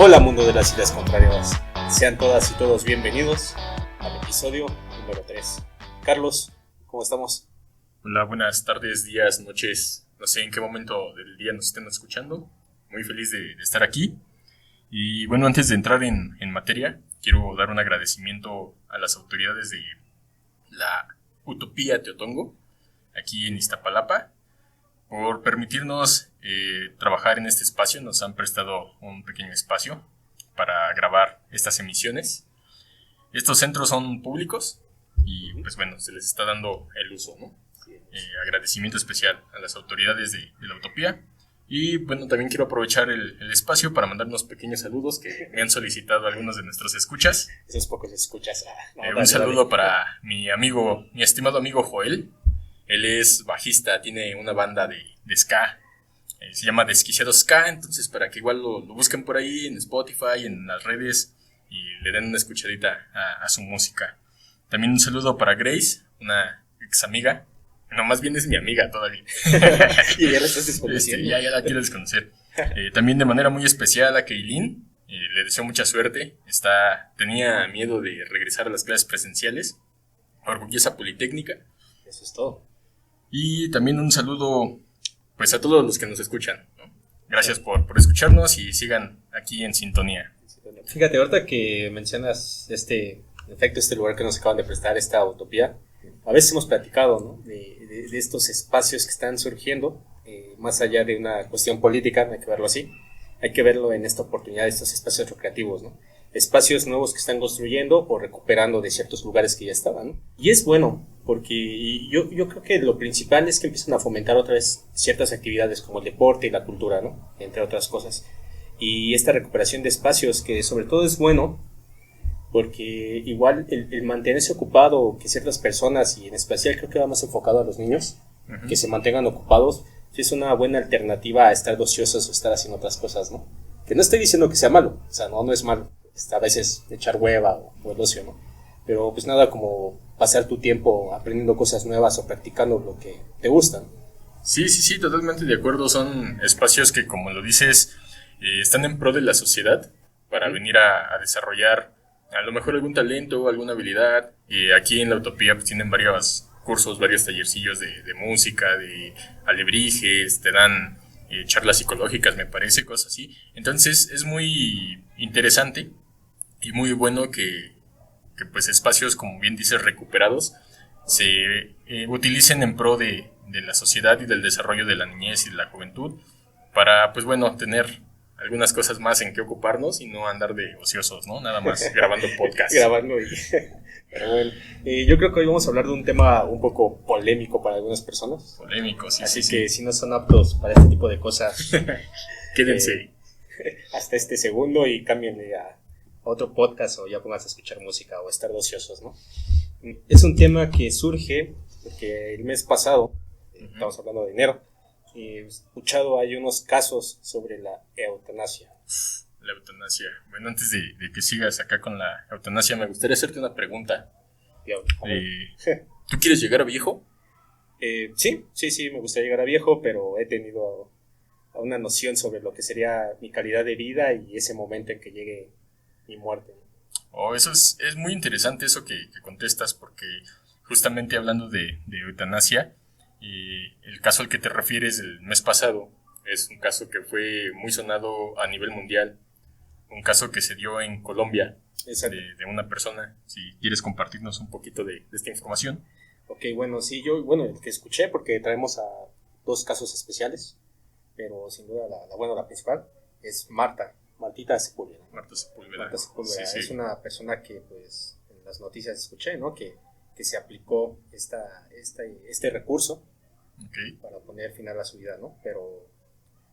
Hola mundo de las ideas contrarias, sean todas y todos bienvenidos al episodio número 3. Carlos, ¿cómo estamos? Hola, buenas tardes, días, noches, no sé en qué momento del día nos estén escuchando. Muy feliz de estar aquí. Y bueno, antes de entrar en materia, quiero dar un agradecimiento a las autoridades de la Utopía Teotongo, aquí en Iztapalapa, por permitirnos trabajar en este espacio. Nos han prestado un pequeño espacio para grabar estas emisiones. Estos centros son públicos y pues bueno, se les está dando el uso, ¿no? Agradecimiento especial a las autoridades de la Utopía. Y bueno, también quiero aprovechar el espacio para mandar unos pequeños saludos que me han solicitado algunos de nuestros escuchas. Esos pocos escuchas. Un saludo para mi estimado amigo Joel. Él es bajista, tiene una banda de ska, se llama Desquiciado Ska, entonces para que igual lo busquen por ahí en Spotify, en las redes, y le den una escuchadita a su música. También un saludo para Grace, una ex amiga. No, más bien es mi amiga todavía. Y ya la estás desconociendo. Ya la quiero desconocer. También de manera muy especial a Keilin. Le deseo mucha suerte. Tenía miedo de regresar a las clases presenciales. Orgullosa Politécnica. Eso es todo. Y también un saludo pues a todos los que nos escuchan, ¿no? Gracias por escucharnos y sigan aquí en sintonía. Fíjate, ahorita que mencionas este lugar que nos acaban de prestar, esta Utopía, a veces hemos platicado, ¿no? de estos espacios que están surgiendo, más allá de una cuestión política, no hay que verlo así, hay que verlo en esta oportunidad de estos espacios recreativos, ¿no? Espacios nuevos que están construyendo o recuperando de ciertos lugares que ya estaban, ¿no? Y es bueno, porque yo creo que lo principal es que empiezan a fomentar otra vez ciertas actividades como el deporte y la cultura, ¿no? Entre otras cosas. Y esta recuperación de espacios que sobre todo es bueno, porque igual el mantenerse ocupado, que ciertas personas, y en especial creo que va más enfocado a los niños, uh-huh, que se mantengan ocupados, es una buena alternativa a estar ociosos o estar haciendo otras cosas, ¿no? Que no estoy diciendo que sea malo, o sea, no es malo, a veces echar hueva o el ocio, ¿no? Pero pues nada como pasar tu tiempo aprendiendo cosas nuevas o practicando lo que te gusta, ¿no? Sí, totalmente de acuerdo. Son espacios que, como lo dices, están en pro de la sociedad para venir a desarrollar a lo mejor algún talento, alguna habilidad. Aquí en la Utopía pues tienen varios cursos, varios tallercillos de música, de alebrijes, te dan charlas psicológicas, me parece, cosas así. Entonces es muy interesante y muy bueno que pues espacios, como bien dices, recuperados se utilicen en pro de la sociedad y del desarrollo de la niñez y de la juventud para, pues bueno, tener algunas cosas más en que ocuparnos y no andar de ociosos, ¿no? Nada más grabando podcast. Pero bueno, yo creo que hoy vamos a hablar de un tema un poco polémico para algunas personas. Polémico, sí. Así que si no son aptos para este tipo de cosas, quédense hasta este segundo y cámbienle a otro podcast o ya pónganse a escuchar música o estar ociosos, ¿no? Es un tema que surge porque el mes pasado, estamos hablando de enero, he escuchado hay unos casos sobre la eutanasia. La eutanasia. Bueno, antes de que sigas acá con la eutanasia, me gustaría hacerte una pregunta. ¿Tú quieres llegar a viejo? Sí, me gustaría llegar a viejo, pero he tenido una noción sobre lo que sería mi calidad de vida y ese momento en que llegue mi muerte. Eso es muy interesante eso que contestas, porque justamente hablando de eutanasia, el caso al que te refieres el mes pasado es un caso que fue muy sonado a nivel mundial, un caso que se dio en Colombia de una persona. Si quieres compartirnos un poquito de esta información. Ok, bueno, sí, el que escuché, porque traemos a dos casos especiales, pero sin duda la principal es Martita Sepúlveda. Marta Sepúlveda. Sí. Es una persona que pues en las noticias escuché, ¿no? Que se aplicó este recurso, okay, para poner final a su vida, ¿no? Pero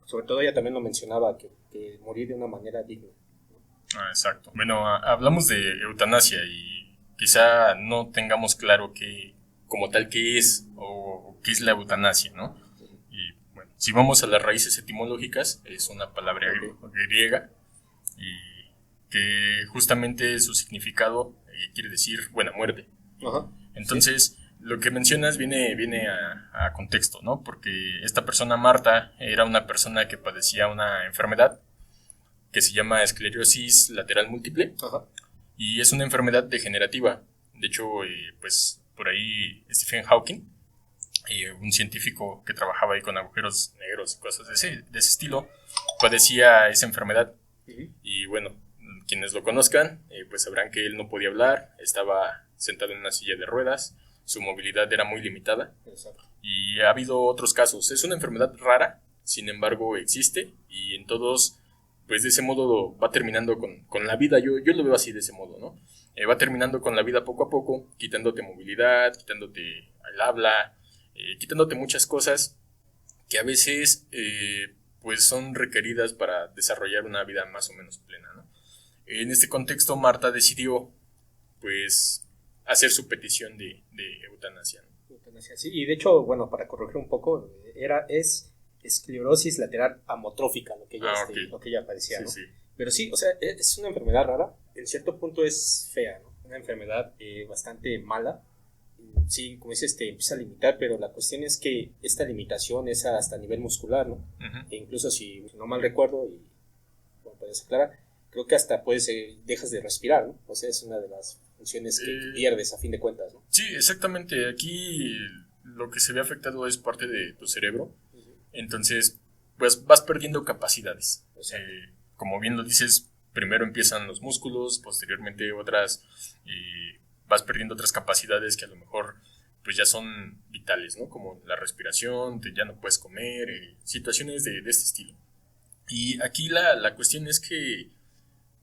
sobre todo ella también lo mencionaba, que morir de una manera digna. Exacto. Bueno, hablamos de eutanasia y quizá no tengamos claro como tal qué es o qué es la eutanasia, ¿no? Y bueno, si vamos a las raíces etimológicas, es una palabra griega y que justamente su significado quiere decir buena muerte. Ajá. Entonces, sí, lo que mencionas viene a contexto, ¿no? Porque esta persona, Marta, era una persona que padecía una enfermedad que se llama esclerosis lateral múltiple. Ajá. Y es una enfermedad degenerativa. De hecho, pues por ahí Stephen Hawking, un científico que trabajaba ahí con agujeros negros y cosas de ese estilo, padecía esa enfermedad. Uh-huh. Y bueno, quienes lo conozcan, pues sabrán que él no podía hablar, estaba sentado en una silla de ruedas, su movilidad era muy limitada. Exacto. Y ha habido otros casos. Es una enfermedad rara, sin embargo existe, y en todos, pues de ese modo va terminando con la vida. Yo lo veo así, de ese modo, ¿no? Va terminando con la vida poco a poco, quitándote movilidad, quitándote el habla, quitándote muchas cosas que a veces pues son requeridas para desarrollar una vida más o menos plena, ¿no? En este contexto, Marta decidió pues hacer su petición de eutanasia, ¿no? Eutanasia, sí, y de hecho, bueno, para corregir un poco, es esclerosis lateral amotrófica lo que ella padecía, sí, ¿no? Sí. Pero sí, o sea, es una enfermedad rara, en cierto punto es fea, ¿no? Una enfermedad bastante mala. Sí, como dices, te empieza a limitar, pero la cuestión es que esta limitación es hasta a nivel muscular, ¿no? Uh-huh. E incluso si no mal recuerdo, y bueno, puedes aclarar, creo que hasta dejas de respirar, ¿no? O sea, es una de las funciones que pierdes a fin de cuentas, ¿no? Sí, exactamente. Aquí lo que se ve afectado es parte de tu cerebro. Uh-huh. Entonces, pues vas perdiendo capacidades. Como bien lo dices, primero empiezan los músculos, posteriormente otras, vas perdiendo otras capacidades que a lo mejor pues ya son vitales, ¿no? Como la respiración, ya no puedes comer, situaciones de este estilo. Y aquí la cuestión es que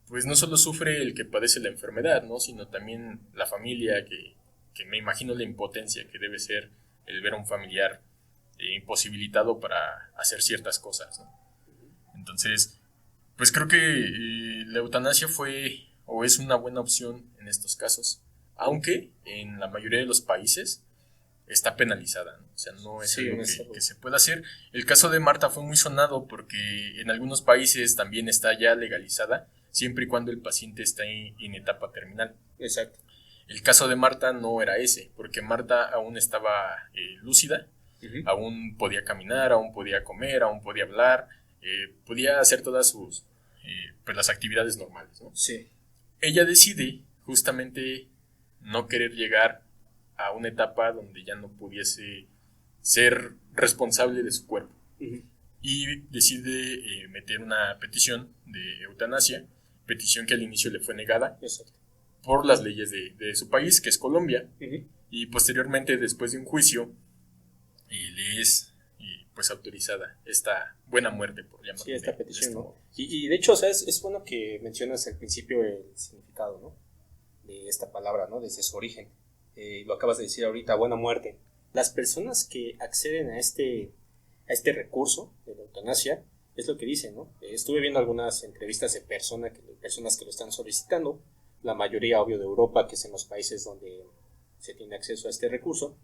pues no solo sufre el que padece la enfermedad, ¿no? Sino también la familia, que me imagino la impotencia que debe ser el ver a un familiar imposibilitado para hacer ciertas cosas, ¿no? Entonces, pues creo que la eutanasia fue o es una buena opción en estos casos, aunque en la mayoría de los países está penalizada, ¿no? O sea, no es algo que se pueda hacer. El caso de Marta fue muy sonado porque en algunos países también está ya legalizada, siempre y cuando el paciente está en etapa terminal. Exacto. El caso de Marta no era ese, porque Marta aún estaba lúcida, uh-huh. Aún podía caminar, aún podía comer, aún podía hablar, podía hacer todas sus pues las actividades normales, ¿no? Sí. Ella decide justamente no querer llegar a una etapa donde ya no pudiese ser responsable de su cuerpo. Uh-huh. Y decide meter una petición de eutanasia, petición que al inicio le fue negada. Exacto. Por las leyes de su país, que es Colombia. Uh-huh. Y posteriormente, después de un juicio, le es pues autorizada esta buena muerte, por llamarlo. Sí, esta petición, ¿no? Y de hecho, o sea, es bueno que mencionas al principio el significado, ¿no? De esta palabra, ¿no? Desde su origen. Lo acabas de decir ahorita, buena muerte. Las personas que acceden a este recurso de la eutanasia, es lo que dicen, ¿no? Estuve viendo algunas entrevistas de personas que lo están solicitando, la mayoría, obvio, de Europa, que es en los países donde se tiene acceso a este recurso.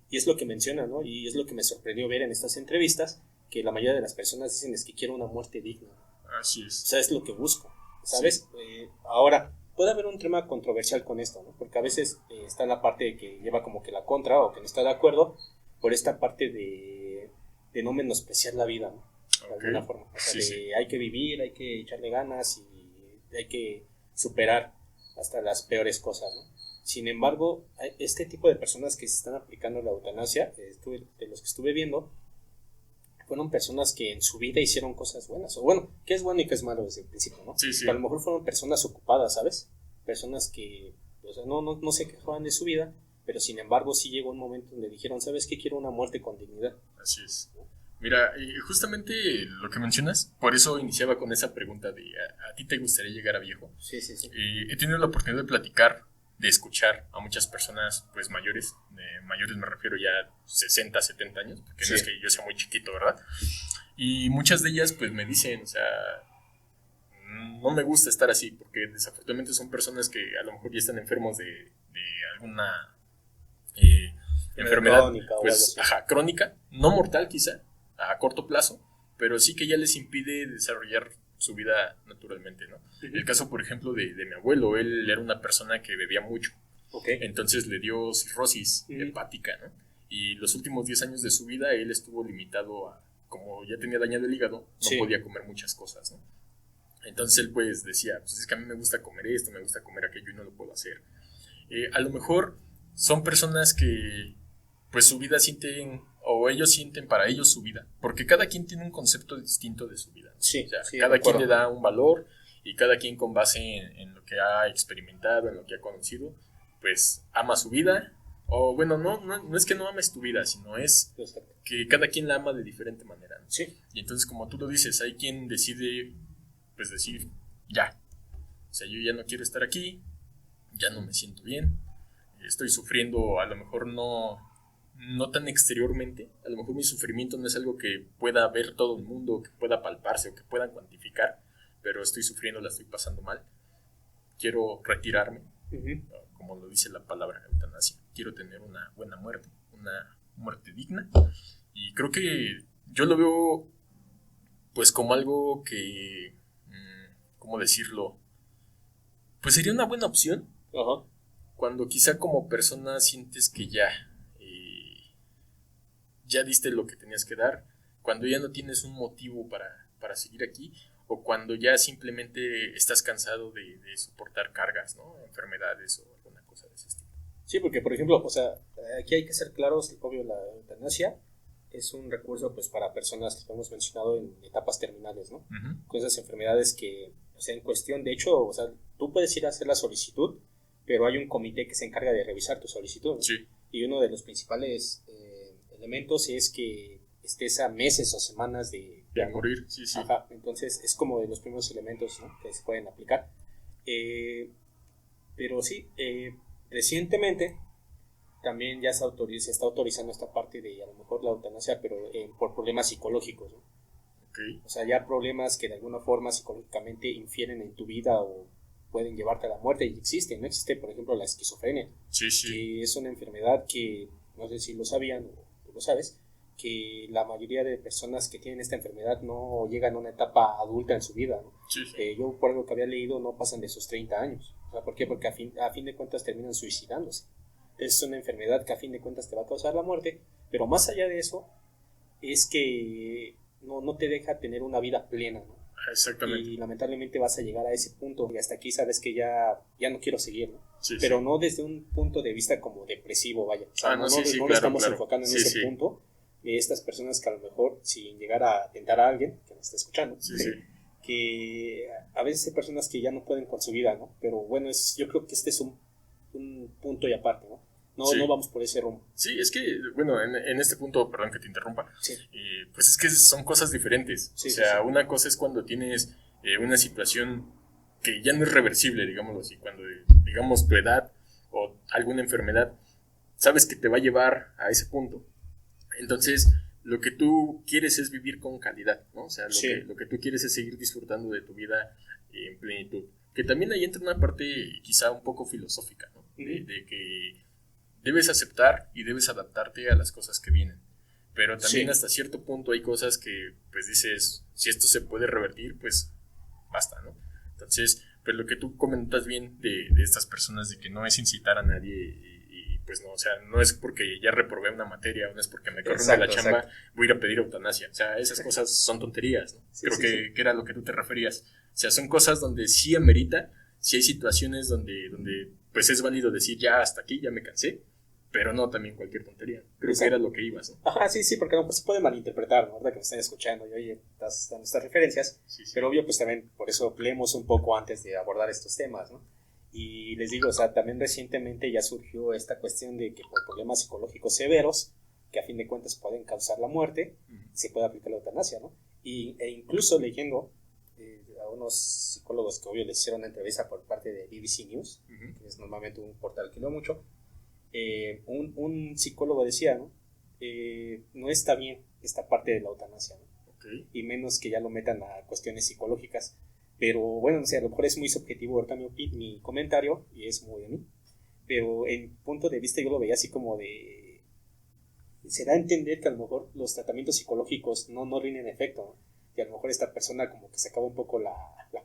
Y es lo que menciona, ¿no? Y es lo que me sorprendió ver en estas entrevistas, que la mayoría de las personas dicen es que quiero una muerte digna. Así es. O sea, es lo que busco, ¿sabes? Sí. Ahora, puede haber un tema controversial con esto, ¿no? Porque a veces está la parte que lleva como que la contra o que no está de acuerdo por esta parte de no menospreciar la vida, ¿no? De alguna forma. O sea, sí. Hay que vivir, hay que echarle ganas y hay que superar hasta las peores cosas, ¿no? Sin embargo, este tipo de personas que se están aplicando la eutanasia, de los que estuve viendo, fueron personas que en su vida hicieron cosas buenas. O bueno, qué es bueno y qué es malo desde el principio, ¿no? Sí, sí. Pero a lo mejor fueron personas ocupadas, ¿sabes? Personas que, o sea, no se quejaban de su vida, pero sin embargo sí llegó un momento donde dijeron, ¿sabes qué? Quiero una muerte con dignidad. Así es. Mira, justamente lo que mencionas, por eso iniciaba con esa pregunta de ¿a ti te gustaría llegar a viejo? Sí, sí, sí. He tenido la oportunidad de platicar, de escuchar a muchas personas pues mayores, mayores me refiero ya 60, 70 años, porque sí. No es que yo sea muy chiquito, ¿verdad? Y muchas de ellas pues me dicen, o sea, no me gusta estar así, porque desafortunadamente son personas que a lo mejor ya están enfermos de alguna enfermedad crónica, pues, crónica, no mortal quizá, a corto plazo, pero sí que ya les impide desarrollar su vida naturalmente, ¿no? Uh-huh. El caso, por ejemplo, de mi abuelo, él era una persona que bebía mucho, entonces le dio cirrosis hepática, ¿no? Y los últimos 10 años de su vida él estuvo limitado a, como ya tenía dañado el hígado, no podía comer muchas cosas, ¿no? Entonces él pues decía, pues es que a mí me gusta comer esto, me gusta comer aquello y no lo puedo hacer. A lo mejor son personas que pues su vida sienten, o ellos sienten para ellos su vida, porque cada quien tiene un concepto distinto de su vida, ¿no? Sí, O sea, sí, cada de quien acuerdo. le da un valor y cada quien con base en lo que ha experimentado, en lo que ha conocido, pues ama su vida, o bueno, no es que no ames tu vida, sino es Exacto. que cada quien la ama de diferente manera, ¿no? Sí, Y entonces como tú lo dices, hay quien decide pues decir, ya, o sea, yo ya no quiero estar aquí, ya no me siento bien, estoy sufriendo a lo mejor no tan exteriormente, a lo mejor mi sufrimiento no es algo que pueda ver todo el mundo, que pueda palparse o que puedan cuantificar, pero estoy sufriendo, la estoy pasando mal, quiero retirarme, uh-huh. como lo dice la palabra eutanasia, quiero tener una buena muerte, una muerte digna, y creo que yo lo veo pues como algo que, ¿cómo decirlo? Pues sería una buena opción Ajá. cuando quizá como persona sientes que ya diste lo que tenías que dar, cuando ya no tienes un motivo para seguir aquí, o cuando ya simplemente estás cansado de soportar cargas, ¿no? Enfermedades o alguna cosa de ese estilo. Sí, porque por ejemplo, o sea, aquí hay que ser claros, obvio, la eutanasia es un recurso pues para personas que hemos mencionado en etapas terminales, ¿no? Uh-huh. Con esas enfermedades que, o sea, en cuestión, de hecho, o sea, tú puedes ir a hacer la solicitud, pero hay un comité que se encarga de revisar tu solicitud, ¿no? Sí. Y uno de los principales elementos es que estés a meses o semanas De morir, sí, sí. Ajá, entonces es como de los primeros elementos, ¿no?, que se pueden aplicar. Pero sí, recientemente también ya se está autorizando esta parte de a lo mejor la eutanasia, pero por problemas psicológicos, ¿no? Okay. O sea, ya problemas que de alguna forma psicológicamente infieren en tu vida o pueden llevarte a la muerte, y existen, ¿no? Existe, por ejemplo, la esquizofrenia, Sí, sí. que es una enfermedad que, no sé si lo sabían o lo sabes, que la mayoría de personas que tienen esta enfermedad no llegan a una etapa adulta en su vida, ¿no? Sí, sí. Yo por algo que había leído no pasan de sus 30 años. O sea, ¿por qué? Porque a fin de cuentas terminan suicidándose. Es una enfermedad que a fin de cuentas te va a causar la muerte, pero más allá de eso es que no te deja tener una vida plena, ¿no? Exactamente. Y lamentablemente vas a llegar a ese punto y hasta aquí sabes que ya no quiero seguir, ¿no? Sí, Pero sí. no desde un punto de vista como depresivo, vaya. O sea, Sí, sí, no lo claro, estamos claro. enfocando en Sí, ese sí. punto de estas personas que a lo mejor, sin llegar a tentar a alguien que nos está escuchando, Sí, sí. que a veces hay personas que ya no pueden con su vida, ¿no? Pero bueno, yo creo que este es un punto y aparte, ¿no? Sí. No vamos por ese rumbo. Sí, es que, bueno, en este punto, perdón que te interrumpa, Sí. pues es que son cosas diferentes. Sí, o sea, sí, sí. una cosa es cuando tienes una situación que ya no es reversible, digámoslo así, cuando, digamos, tu edad o alguna enfermedad, sabes que te va a llevar a ese punto. Entonces, lo que tú quieres es vivir con calidad, ¿no? O sea, Sí. lo que tú quieres es seguir disfrutando de tu vida en plenitud. Que también ahí entra una parte quizá un poco filosófica, ¿no? De que debes aceptar y debes adaptarte a las cosas que vienen. Pero también Sí. hasta cierto punto hay cosas que, pues dices, si esto se puede revertir, pues basta, ¿no? Entonces, pues lo que tú comentas bien de estas personas, de que no es incitar a nadie y pues no, o sea, no es porque ya reprobé una materia, no es porque me corren de la chamba, voy a ir a pedir eutanasia. O sea, esas cosas son tonterías, ¿no? Sí, Creo sí, que, sí. que era lo que tú te referías. O sea, son cosas donde sí amerita, sí hay situaciones donde pues es válido decir ya hasta aquí, ya me cansé, pero no también cualquier tontería. Creo Exacto. que era lo que ibas, ¿no? Ajá, sí, sí, porque no, pues se puede malinterpretar, ¿no? Ahorita que me estén escuchando y oye, estás dando estas referencias, Sí, sí. pero obvio, pues también por eso leemos un poco antes de abordar estos temas, ¿no? Y les digo, o sea, también recientemente ya surgió esta cuestión de que por problemas psicológicos severos, que a fin de cuentas pueden causar la muerte, se puede aplicar la eutanasia, ¿no? E incluso leyendo a unos psicólogos que obvio les hicieron una entrevista por parte de BBC News, que es normalmente un portal que leo mucho, un psicólogo decía, ¿no? No está bien esta parte de la eutanasia, ¿no? Okay. Y menos que ya lo metan a cuestiones psicológicas. Pero bueno, o sea, a lo mejor es muy subjetivo ahorita mi comentario y es muy de mí. Pero en punto de vista yo lo veía así como de... Se da a entender que a lo mejor los tratamientos psicológicos no rinden efecto, ¿no? Y a lo mejor esta persona como que sacaba un poco la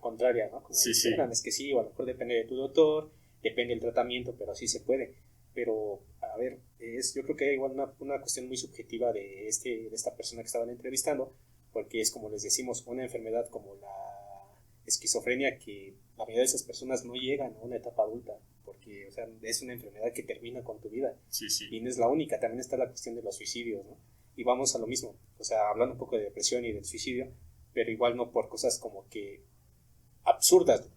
contraria, ¿no? Como sí, sí. Es que sí, o a lo mejor depende de tu doctor, depende del tratamiento, pero sí se puede. Pero, a ver, yo creo que hay igual una cuestión muy subjetiva de esta persona que estaban entrevistando, porque es como les decimos, una enfermedad como esquizofrenia que la mayoría de esas personas no llegan a una etapa adulta, porque, o sea, es una enfermedad que termina con tu vida. Sí, sí. Y no es la única, también está la cuestión de los suicidios, ¿no? Y vamos a lo mismo, o sea, hablando un poco de depresión y del suicidio, pero igual no por cosas como que absurdas,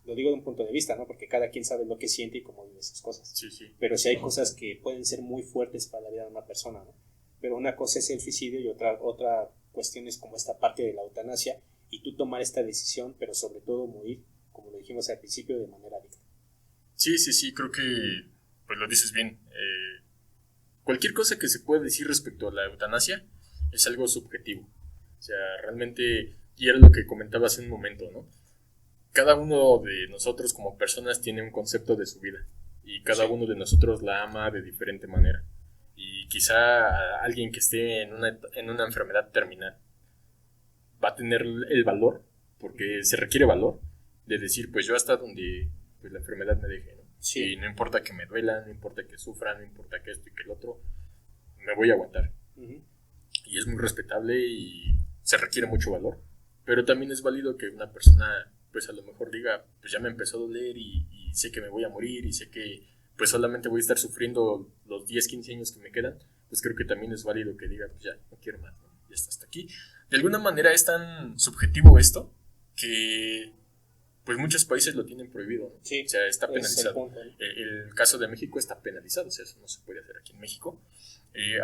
lo digo de un punto de vista, ¿no? Porque cada quien sabe lo que siente y cómo vive esas cosas. Sí, sí. Pero sí hay cosas que pueden ser muy fuertes para la vida de una persona, ¿no? Pero una cosa es el suicidio y otra cuestión es como esta parte de la eutanasia y tú tomar esta decisión, pero sobre todo morir, como lo dijimos al principio, de manera digna. Sí, sí, sí, creo que pues lo dices bien. Cualquier cosa que se pueda decir respecto a la eutanasia es algo subjetivo. O sea, realmente, y era lo que comentaba hace un momento, ¿no? Cada uno de nosotros como personas tiene un concepto de su vida y cada uno de nosotros la ama de diferente manera. Y quizá alguien que esté en una enfermedad terminal va a tener el valor, porque se requiere valor, de decir, pues yo hasta donde pues, la enfermedad me deje, ¿no? Sí. Y no importa que me duela, no importa que sufra, no importa que esto y que el otro, me voy a aguantar. Uh-huh. Y es muy respetable y se requiere mucho valor. Pero también es válido que una persona, pues a lo mejor diga, pues ya me empezó a doler y sé que me voy a morir y sé que pues solamente voy a estar sufriendo los 10, 15 años que me quedan. Pues creo que también es válido que diga, pues ya, no quiero más, ¿no? Ya está hasta aquí. De alguna manera es tan subjetivo esto que pues muchos países lo tienen prohibido, ¿no? Sí, o sea, está penalizado. el punto, ¿no? El caso de México está penalizado, o sea, eso no se puede hacer aquí en México.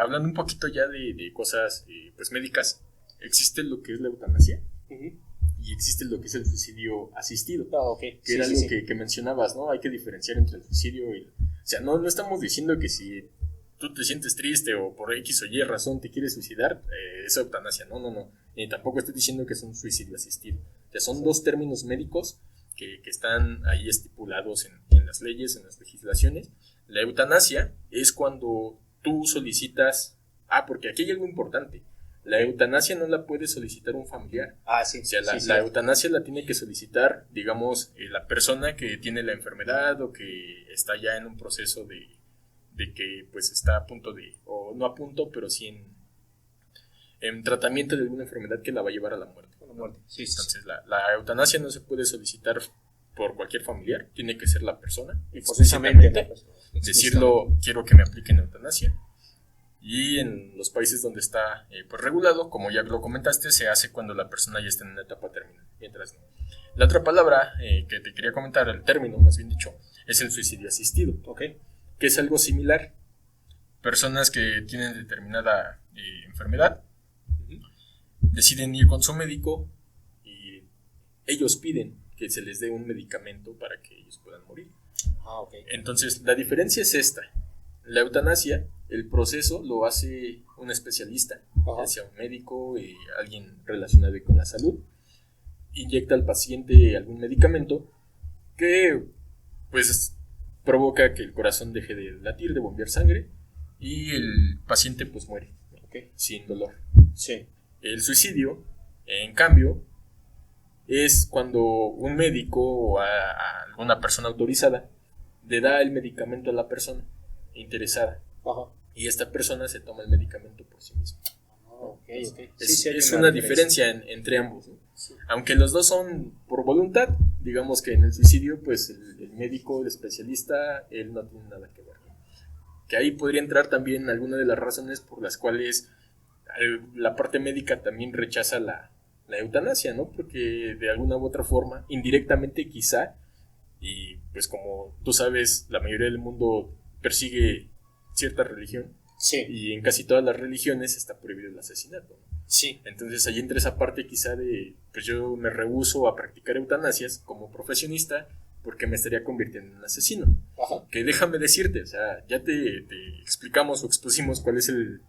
Hablando un poquito ya de cosas pues médicas, existe lo que es la eutanasia. Uh-huh. Y existe lo que es el suicidio asistido, okay. Que era algo que mencionabas, ¿no? Hay que diferenciar entre el suicidio y... O sea, no estamos diciendo que si tú te sientes triste o por X o Y razón te quieres suicidar, es eutanasia, no. Ni tampoco estoy diciendo que es un suicidio asistido. O sea, son dos términos médicos que están ahí estipulados en las leyes, en las legislaciones. La eutanasia es cuando tú solicitas... porque aquí hay algo importante. La eutanasia no la puede solicitar un familiar. Sí. O sea, la eutanasia la tiene que solicitar, digamos, la persona que tiene la enfermedad o que está ya en un proceso de que pues está a punto de, o no a punto, pero sí en tratamiento de alguna enfermedad que la va a llevar a la muerte. Sí. Entonces, la eutanasia no se puede solicitar por cualquier familiar, tiene que ser la persona. Y forzosamente decirlo, quiero que me apliquen eutanasia. Y en los países donde está pues regulado, como ya lo comentaste, se hace cuando la persona ya está en una etapa terminal, mientras no. La otra palabra que te quería comentar, el término más bien dicho, es el suicidio asistido, que es algo similar. Personas que tienen determinada enfermedad deciden ir con su médico y ellos piden que se les dé un medicamento para que ellos puedan morir. Entonces, la diferencia es esta. La eutanasia, el proceso lo hace un especialista, ya sea un médico, alguien relacionado con la salud, inyecta al paciente algún medicamento que pues provoca que el corazón deje de latir, de bombear sangre y el paciente pues muere, sin dolor. Sí. El suicidio, en cambio, es cuando un médico o a alguna persona autorizada le da el medicamento a la persona interesada. Y esta persona se toma el medicamento por sí misma. Es una diferencia entre ambos, ¿no? Sí. Aunque los dos son por voluntad, digamos que en el suicidio pues el médico, el especialista, él no tiene nada que ver, ¿no? Que ahí podría entrar también alguna de las razones por las cuales la parte médica también rechaza la eutanasia, ¿no? Porque de alguna u otra forma, indirectamente quizá, y pues como tú sabes, la mayoría del mundo persigue cierta religión. Sí. Y en casi todas las religiones está prohibido el asesinato, ¿no? Sí. Entonces ahí entra esa parte quizá de, pues yo me rehúso a practicar eutanasias como profesionista porque me estaría convirtiendo en un asesino. Que déjame decirte, o sea, ya te explicamos o expusimos cuál es el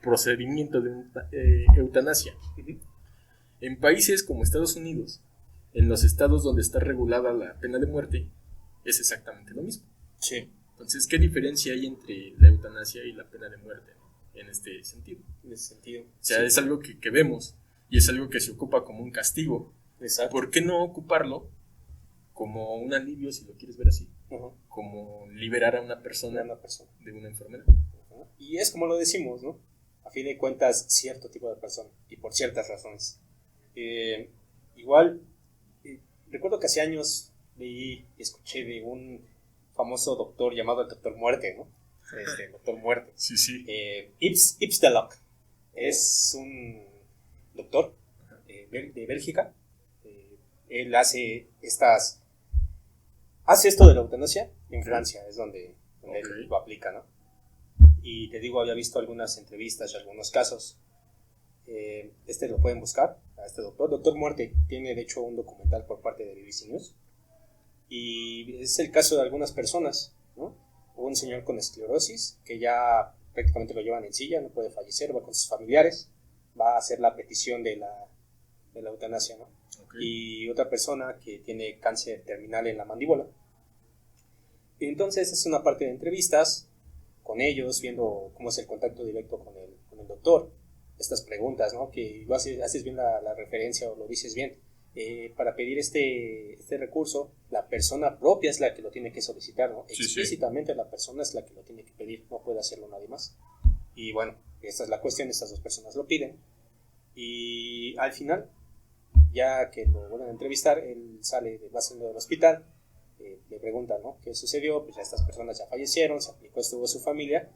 procedimiento de eutanasia. En países como Estados Unidos, en los estados donde está regulada la pena de muerte, es exactamente lo mismo. Sí. Entonces, ¿qué diferencia hay entre la eutanasia y la pena de muerte, ¿no? En este sentido? En ese sentido. O sea, es algo que vemos y es algo que se ocupa como un castigo. Exacto. ¿Por qué no ocuparlo como un alivio, si lo quieres ver así? Como liberar a una persona de una enfermedad. Y es como lo decimos, ¿no? A fin de cuentas, cierto tipo de persona y por ciertas razones. Igual, recuerdo que hace años leí y escuché de un famoso doctor llamado el Doctor Muerte, ¿no? Doctor Muerte. Sí, sí. Yves Delacq. Es un doctor de Bélgica. Él hace esto de la eutanasia en Francia, es donde él lo aplica, ¿no? Y te digo, había visto algunas entrevistas y algunos casos. Lo pueden buscar, a este Doctor Muerte. Tiene de hecho un documental por parte de BBC News. Y es el caso de algunas personas, ¿no? Un señor con esclerosis que ya prácticamente lo llevan en silla, no puede fallecer, va con sus familiares, va a hacer la petición de la eutanasia, ¿no? Y otra persona que tiene cáncer terminal en la mandíbula. Y entonces es una parte de entrevistas con ellos, viendo cómo es el contacto directo con el doctor. Estas preguntas, ¿no? Que lo haces bien la referencia o lo dices bien. Para pedir este recurso, la persona propia es la que lo tiene que solicitar, ¿no? Sí, explícitamente la persona es la que lo tiene que pedir, no puede hacerlo nadie más. Y bueno, esta es la cuestión, estas dos personas lo piden. Y al final, ya que lo vuelven a entrevistar, él va saliendo del hospital, le preguntan, ¿no? ¿Qué sucedió? Pues ya estas personas ya fallecieron, se aplicó esto a su familia,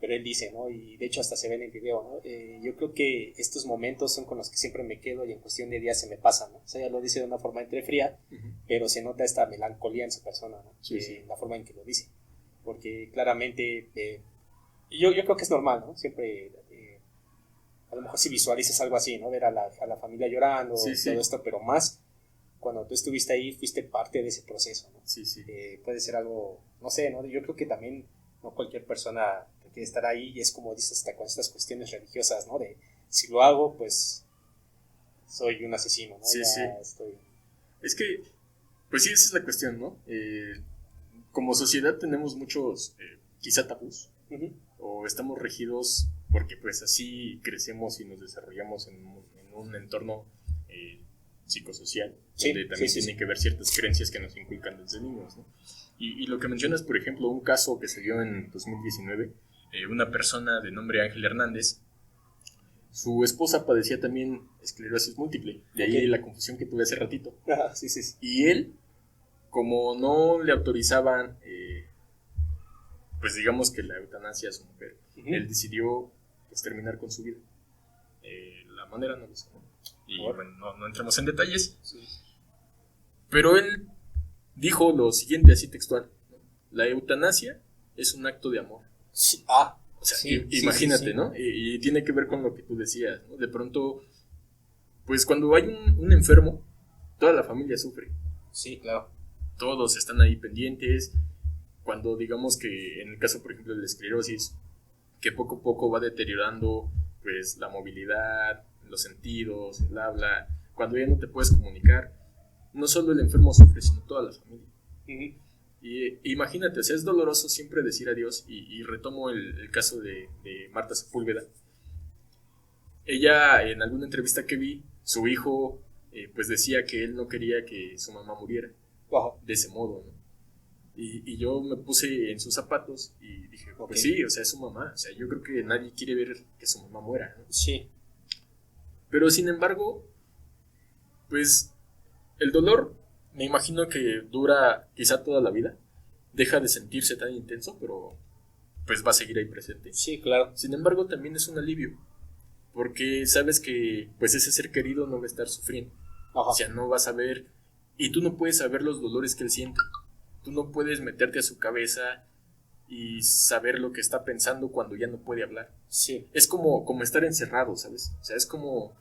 pero él dice, ¿no? Y de hecho hasta se ve en el video, ¿no? Yo creo que estos momentos son con los que siempre me quedo y en cuestión de días se me pasan, ¿no? O sea, ya lo dice de una forma entre fría, pero se nota esta melancolía en su persona, ¿no? Sí. La forma en que lo dice, porque claramente yo creo que es normal, ¿no? Siempre a lo mejor si visualizas algo así, ¿no? Ver a la familia llorando, todo esto, pero más cuando tú estuviste ahí, fuiste parte de ese proceso, ¿no? Sí. Puede ser algo, no sé, ¿no? Yo creo que también no cualquier persona quiere estar ahí, y es como dices, hasta con estas cuestiones religiosas, ¿no? De si lo hago, pues soy un asesino, ¿no? Sí. Es que, pues sí, esa es la cuestión, ¿no? Como sociedad tenemos muchos, quizá tabús, o estamos regidos porque pues así crecemos y nos desarrollamos en un entorno psicosocial, donde también tienen que ver ciertas creencias que nos inculcan desde niños, ¿no? Y lo que mencionas, por ejemplo, un caso que se dio en 2019, una persona de nombre Ángel Hernández, su esposa padecía también esclerosis múltiple, de ahí la confusión que tuve hace ratito. Sí. Y él, como no le autorizaban, pues digamos que la eutanasia a su mujer, él decidió pues terminar con su vida. La manera no lo sé, ¿no? Y bueno, no entremos en detalles, pero él dijo lo siguiente, así textual, ¿no? La eutanasia es un acto de amor. Sí. O sea, imagínate, ¿no? Y tiene que ver con lo que tú decías, ¿no? De pronto, pues cuando hay un enfermo, toda la familia sufre. Sí, claro. Todos están ahí pendientes. Cuando digamos que en el caso, por ejemplo, de la esclerosis, que poco a poco va deteriorando pues la movilidad, los sentidos, el habla, cuando ya no te puedes comunicar, no solo el enfermo sufre, sino toda la familia. Y imagínate, o sea, es doloroso siempre decir adiós, y retomo el caso de Marta Sepúlveda. Ella, en alguna entrevista que vi, su hijo pues decía que él no quería que su mamá muriera de ese modo, ¿no? Y yo me puse en sus zapatos y dije, pues sí, o sea, es su mamá, o sea, yo creo que nadie quiere ver que su mamá muera, ¿no? Sí. Pero sin embargo, pues el dolor me imagino que dura quizá toda la vida, deja de sentirse tan intenso, pero pues va a seguir ahí presente. Sí, claro. Sin embargo, también es un alivio, porque sabes que pues ese ser querido no va a estar sufriendo. O sea, no vas a ver, y tú no puedes saber los dolores que él siente. Tú no puedes meterte a su cabeza y saber lo que está pensando cuando ya no puede hablar. Sí. Es como estar encerrado, ¿sabes? O sea, es como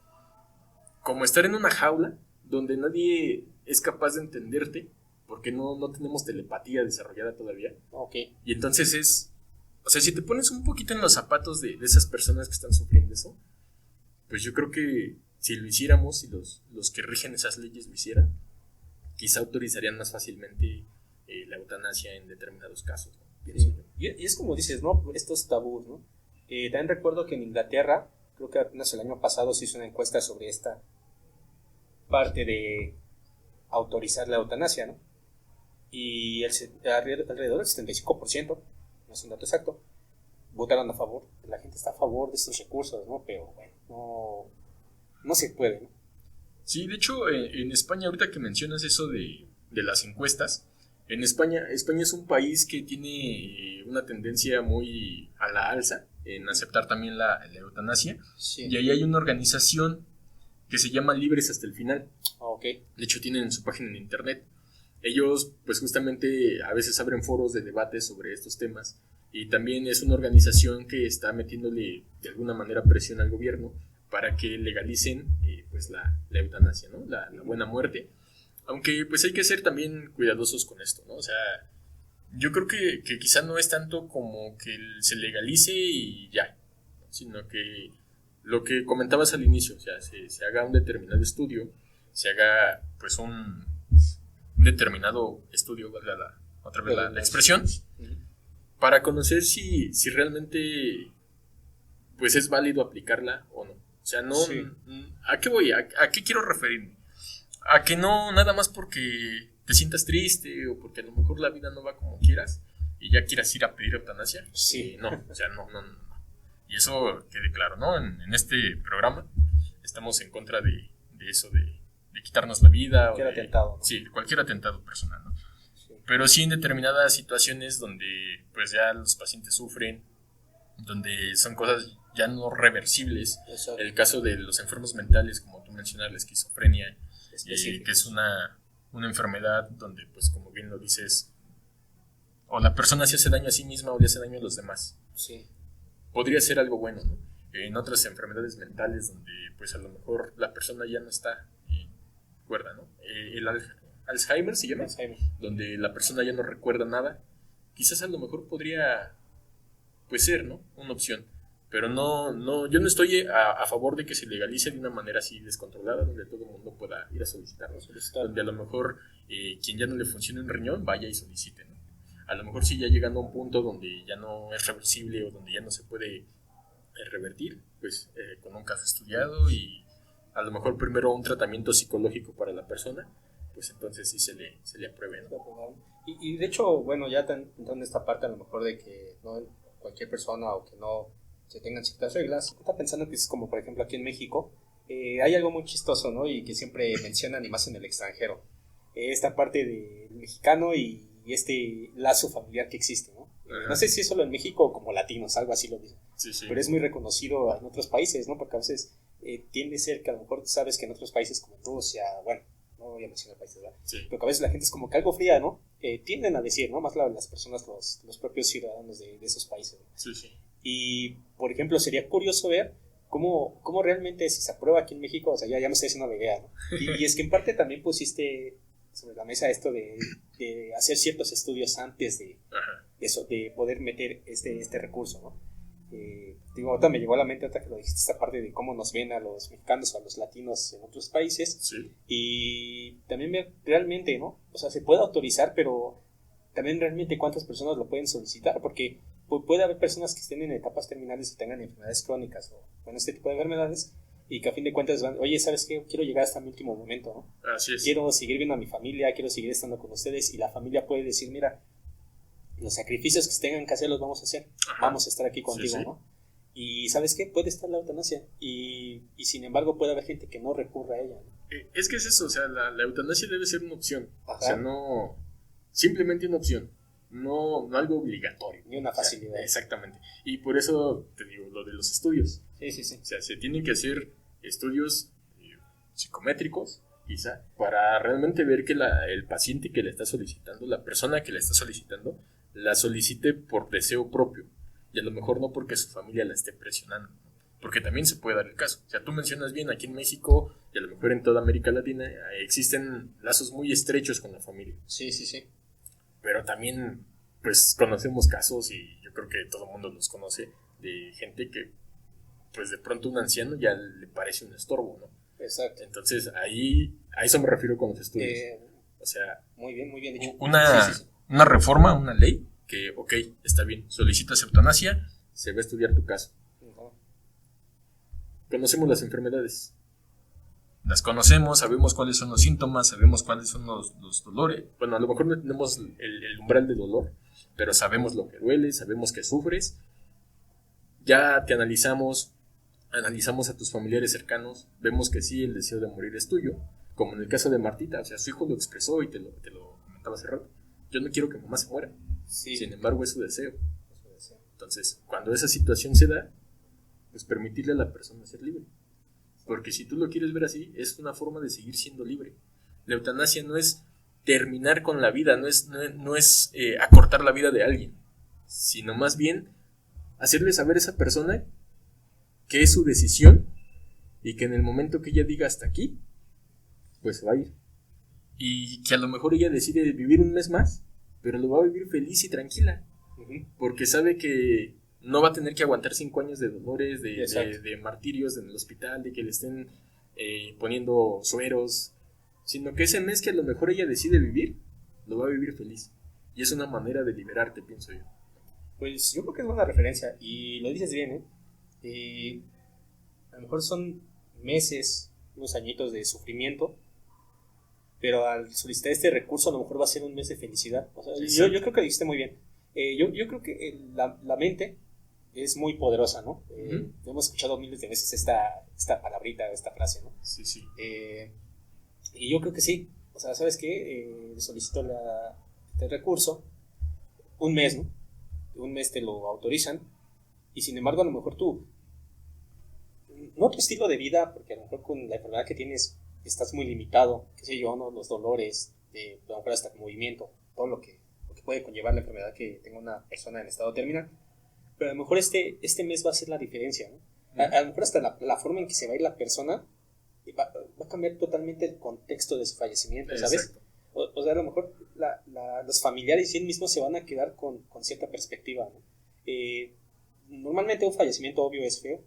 estar en una jaula donde nadie es capaz de entenderte, porque no tenemos telepatía desarrollada todavía. Y entonces o sea, si te pones un poquito en los zapatos de esas personas que están sufriendo eso, pues yo creo que si lo hiciéramos, si los que rigen esas leyes lo hicieran, quizá autorizarían más fácilmente la eutanasia en determinados casos, ¿no? Pienso yo. Y es como dices, ¿no? Estos tabús, ¿no? También recuerdo que en Inglaterra, creo que apenas el año pasado se hizo una encuesta sobre esta parte de autorizar la eutanasia, ¿no? Y alrededor del 75%, no es un dato exacto, votaron a favor. La gente está a favor de estos recursos, ¿no? Pero bueno, no se puede, ¿no? Sí, de hecho, en España, ahorita que mencionas eso de las encuestas, en España es un país que tiene una tendencia muy a la alza en aceptar también la eutanasia. Sí. Y ahí hay una organización que se llama Libres hasta el Final. Ok. De hecho, tienen su página en internet. Ellos, pues justamente, a veces abren foros de debate sobre estos temas. Y también es una organización que está metiéndole de alguna manera presión al gobierno para que legalicen pues la eutanasia, ¿no? La buena muerte. Aunque pues hay que ser también cuidadosos con esto, ¿no? O sea, yo creo que quizá no es tanto como que se legalice y ya, sino que lo que comentabas al inicio, o sea, se haga un determinado estudio, se haga pues un determinado estudio, valga otra vez la expresión, para conocer si realmente pues es válido aplicarla o no. O sea, no, sí. ¿A qué voy? ¿A qué quiero referirme? A que no, nada más porque te sientas triste o porque a lo mejor la vida no va como quieras y ya quieras ir a pedir eutanasia. Sí. No, o sea, no. Y eso quede claro, ¿no? En este programa estamos en contra de eso, de quitarnos la vida. Cualquier atentado, ¿no? Sí, de cualquier atentado personal, ¿no? Sí. Pero sí en determinadas situaciones donde pues ya los pacientes sufren, donde son cosas ya no reversibles. Exacto. El caso de los enfermos mentales, como tú mencionas, la esquizofrenia, que es una enfermedad donde, pues como bien lo dices, o la persona se hace daño a sí misma o le hace daño a los demás. Sí. Podría ser algo bueno, ¿no? En otras enfermedades mentales donde pues a lo mejor la persona ya no está cuerda, ¿no? El Alzheimer se llama, donde la persona ya no recuerda nada. Quizás a lo mejor podría pues ser, ¿no? Una opción. Pero no, yo no estoy a favor de que se legalice de una manera así descontrolada, donde todo el mundo pueda ir a solicitarlo. Donde a lo mejor quien ya no le funcione un riñón vaya y solicite, ¿no? A lo mejor sí ya llegando a un punto donde ya no es reversible o donde ya no se puede revertir, pues con un caso estudiado y a lo mejor primero un tratamiento psicológico para la persona, pues entonces sí se le apruebe, ¿no? Y de hecho, bueno, ya entrando en esta parte a lo mejor de que no cualquier persona o que no se tengan ciertas reglas. Está pensando que es como, por ejemplo, aquí en México, hay algo muy chistoso, ¿no? Y que siempre mencionan y más en el extranjero. Esta parte del mexicano y este lazo familiar que existe, ¿no? No sé si es solo en México o como latinos, algo así lo dicen. Sí. Pero es muy reconocido en otros países, ¿no? Porque a veces tiende a ser que a lo mejor tú sabes que en otros países como Rusia, bueno, no voy a mencionar países, ¿verdad? Sí. Pero que a veces la gente es como que algo fría, ¿no? Tienden a decir, ¿no? Más las personas, los propios ciudadanos de esos países, ¿no? Sí. Y, por ejemplo, sería curioso ver cómo realmente si se aprueba aquí en México, o sea, ya me estoy haciendo la idea, ¿no? Y es que en parte también pusiste sobre la mesa esto de hacer ciertos estudios antes de eso, de poder meter este recurso, ¿no? Digo, ahorita me llegó a la mente ahorita que lo dijiste, esta parte de cómo nos ven a los mexicanos o a los latinos en otros países. Sí. Y también ver realmente, ¿no? O sea, se puede autorizar, pero también realmente cuántas personas lo pueden solicitar, porque puede haber personas que estén en etapas terminales y tengan enfermedades crónicas o bueno, este tipo de enfermedades y que a fin de cuentas van, oye, ¿sabes qué? Quiero llegar hasta mi último momento, ¿no? Así es. Quiero seguir viendo a mi familia, quiero seguir estando con ustedes y la familia puede decir, mira, los sacrificios que se tengan que hacer los vamos a hacer, vamos a estar aquí contigo, sí. ¿No? Y ¿sabes qué? Puede estar la eutanasia y sin embargo puede haber gente que no recurra a ella, ¿no? Es que es eso, o sea, la eutanasia debe ser una opción. O sea, no simplemente una opción. No algo obligatorio. Ni una facilidad. O sea, exactamente. Y por eso te digo lo de los estudios. Sí. O sea, se tienen que hacer estudios psicométricos, quizá, para realmente ver que el paciente que la está solicitando, la persona que la está solicitando, la solicite por deseo propio. Y a lo mejor no porque su familia la esté presionando. Porque también se puede dar el caso. O sea, tú mencionas bien, aquí en México y a lo mejor en toda América Latina existen lazos muy estrechos con la familia. Sí. Pero también, pues, conocemos casos, y yo creo que todo el mundo los conoce, de gente que, pues, de pronto un anciano ya le parece un estorbo, ¿no? Exacto. Entonces, a eso me refiero con los estudios. O sea... Muy bien dicho. Una reforma, una ley, que, ok, está bien, solicitas eutanasia, se va a estudiar tu caso. Conocemos las enfermedades. Las conocemos, sabemos cuáles son los síntomas, sabemos cuáles son los dolores. Bueno, a lo mejor no tenemos el umbral de dolor, pero sabemos lo que duele, sabemos que sufres. Ya te analizamos analizamos a tus familiares cercanos, vemos que sí, el deseo de morir es tuyo, como en el caso de Martita, o sea, su hijo lo expresó y te lo comentaba hace rato. Yo no quiero que mamá se muera, Sí. sin embargo es su deseo. Entonces, cuando esa situación se da, pues permitirle a la persona ser libre. Porque si tú lo quieres ver así, es una forma de seguir siendo libre. La eutanasia no es terminar con la vida, no es acortar la vida de alguien, sino más bien hacerle saber a esa persona que es su decisión y que en el momento que ella diga hasta aquí, pues va a ir. Y que a lo mejor ella decide vivir un mes más, pero lo va a vivir feliz y tranquila, porque sabe que no va a tener que aguantar 5 años de dolores, de martirios en el hospital, de que le estén poniendo sueros, sino que ese mes que a lo mejor ella decide vivir, lo va a vivir feliz. Y es una manera de liberarte, pienso yo. Pues yo creo que es buena referencia y lo dices bien, a lo mejor son meses, unos añitos de sufrimiento, pero al solicitar este recurso a lo mejor va a ser un mes de felicidad. O sea, yo creo que lo dijiste muy bien. Yo creo que la mente es muy poderosa, ¿no? Hemos escuchado miles de veces esta palabrita, esta frase, ¿no? Sí. Y yo creo que sí. O sea, ¿sabes qué? Solicito este recurso, un mes, ¿no? Un mes te lo autorizan y sin embargo a lo mejor tú, no tu estilo de vida, porque a lo mejor con la enfermedad que tienes estás muy limitado, qué sé yo, ¿no? Los dolores, a lo mejor hasta el movimiento, todo lo que puede conllevar la enfermedad que tenga una persona en estado terminal, pero a lo mejor este mes va a ser la diferencia, ¿no? A lo mejor hasta la forma en que se va a ir la persona va a cambiar totalmente el contexto de su fallecimiento, ¿sabes? O sea, a lo mejor los familiares y él mismo se van a quedar con cierta perspectiva, ¿no? Normalmente un fallecimiento obvio es feo,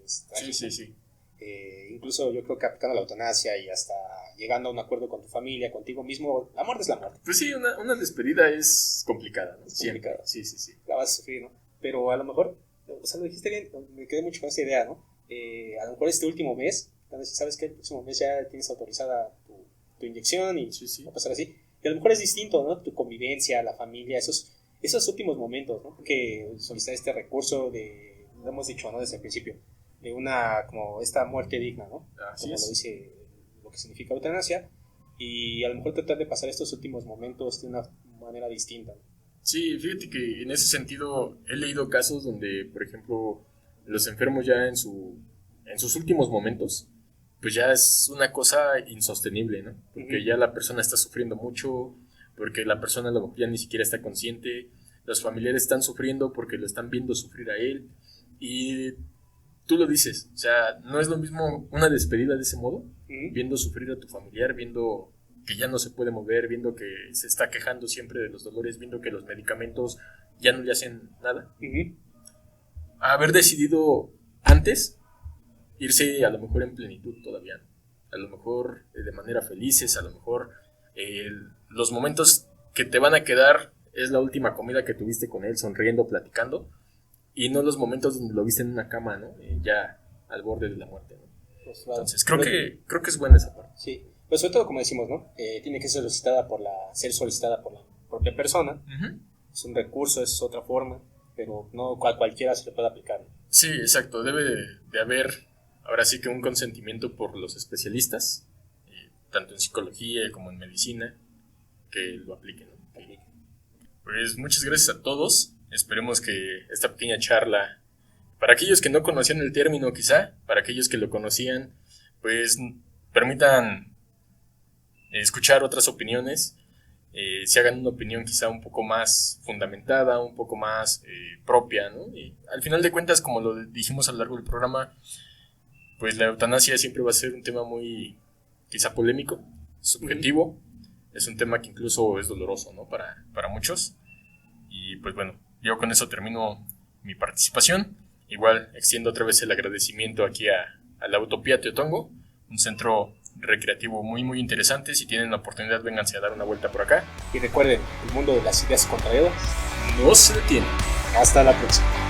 es trágico. Sí. Incluso yo creo que aplicando la eutanasia y hasta llegando a un acuerdo con tu familia, contigo mismo, la muerte es la muerte. Pues sí, una despedida es complicada, ¿no? Es complicada. Sí. La vas a sufrir, ¿no? Pero a lo mejor, o sea, lo dijiste bien, me quedé mucho con esa idea, ¿no? A lo mejor este último mes, si sabes que el próximo mes ya tienes autorizada tu inyección y va a pasar así. Y a lo mejor es distinto, ¿no? Tu convivencia, la familia, esos últimos momentos, ¿no? Porque solicitar este recurso lo hemos dicho, ¿no? Desde el principio, de como esta muerte digna, ¿no? Como lo dice lo que significa eutanasia, y a lo mejor tratar de pasar estos últimos momentos de una manera distinta, ¿no? Sí, fíjate que en ese sentido he leído casos donde, por ejemplo, los enfermos ya en sus últimos momentos, pues ya es una cosa insostenible, ¿no? Porque ya la persona está sufriendo mucho, porque la persona ya ni siquiera está consciente, los familiares están sufriendo porque lo están viendo sufrir a él, y tú lo dices, o sea, no es lo mismo una despedida de ese modo, viendo sufrir a tu familiar, viendo que ya no se puede mover, viendo que se está quejando siempre de los dolores, viendo que los medicamentos ya no le hacen nada. Haber decidido antes irse a lo mejor en plenitud todavía, a lo mejor de manera felices, a lo mejor los momentos que te van a quedar es la última comida que tuviste con él, sonriendo, platicando, y no los momentos donde lo viste en una cama, ¿no? Ya al borde de la muerte, ¿no? Pues claro. Entonces creo que es buena esa parte. Sí, pero sobre todo como decimos, ¿no? Tiene que ser solicitada por la propia persona. Es un recurso, es otra forma, pero no cualquiera se le puede aplicar, ¿no? Sí, exacto, debe de haber ahora sí que un consentimiento por los especialistas, tanto en psicología como en medicina, que lo apliquen, ¿no? Pues muchas gracias a todos. Esperemos que esta pequeña charla, para aquellos que no conocían el término quizá, para aquellos que lo conocían, pues permitan escuchar otras opiniones, se hagan una opinión quizá un poco más fundamentada, un poco más propia, ¿no? Y al final de cuentas, como lo dijimos a lo largo del programa, pues la eutanasia siempre va a ser un tema muy quizá polémico, subjetivo, es un tema que incluso es doloroso, ¿no? Para muchos. Y pues bueno, yo con eso termino mi participación. Igual extiendo otra vez el agradecimiento aquí a la Utopía Teotongo, un centro recreativo muy muy interesante. Si tienen la oportunidad, vénganse a dar una vuelta por acá. Y recuerden, el mundo de las ideas contrarias no se detiene. Hasta la próxima.